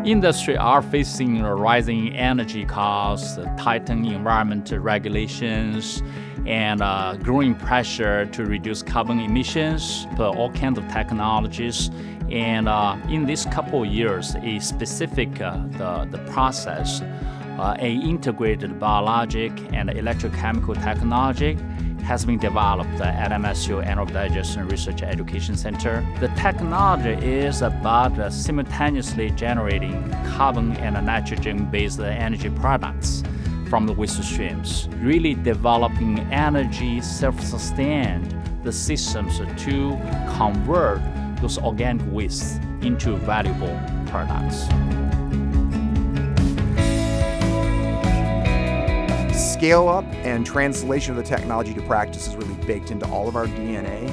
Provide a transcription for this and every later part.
Industry are facing rising energy costs, tightened environmental regulations, and growing pressure to reduce carbon emissions for all kinds of technologies. And in these couple of years, a specific the process, a integrated biologic and electrochemical technology has been developed at MSU Anaerobic Digestion Research Education Center. The technology is about simultaneously generating carbon and nitrogen-based energy products from the waste streams, really developing energy self-sustained the systems to convert those organic wastes into valuable products. Scale up and translation of the technology to practice is really baked into all of our DNA,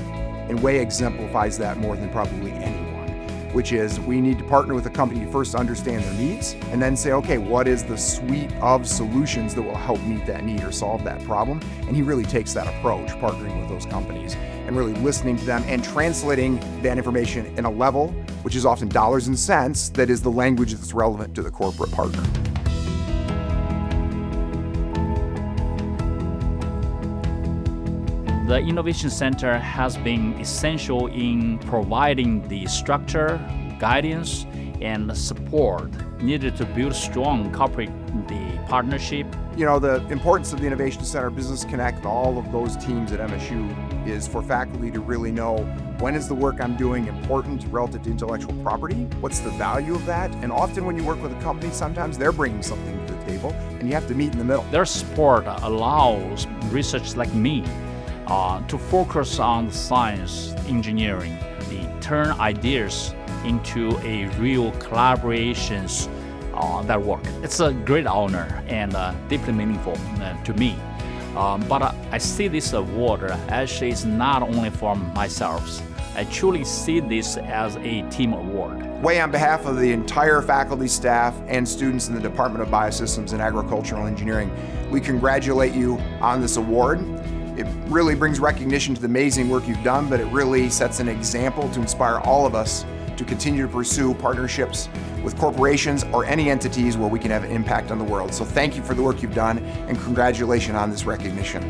and Wei exemplifies that more than probably anyone, which is we need to partner with a company to first understand their needs and then say, okay, what is the suite of solutions that will help meet that need or solve that problem? And he really takes that approach, partnering with those companies and really listening to them and translating that information in a level, which is often dollars and cents, that is the language that's relevant to the corporate partner. The Innovation Center has been essential in providing the structure, guidance, and support needed to build strong corporate partnership. You know, the importance of the Innovation Center, Business Connect, all of those teams at MSU is for faculty to really know when is the work I'm doing important relative to intellectual property, what's the value of that, and often when you work with a company, sometimes they're bringing something to the table and you have to meet in the middle. Their support allows researchers like me to focus on the science, engineering, turn ideas into a real collaborations that work. It's a great honor and deeply meaningful to me. But I see this award actually is not only for myself. I truly see this as a team award. Wei, on behalf of the entire faculty, staff, and students in the Department of Biosystems and Agricultural Engineering, we congratulate you on this award. It really brings recognition to the amazing work you've done, but it really sets an example to inspire all of us to continue to pursue partnerships with corporations or any entities where we can have an impact on the world. So thank you for the work you've done, and congratulations on this recognition.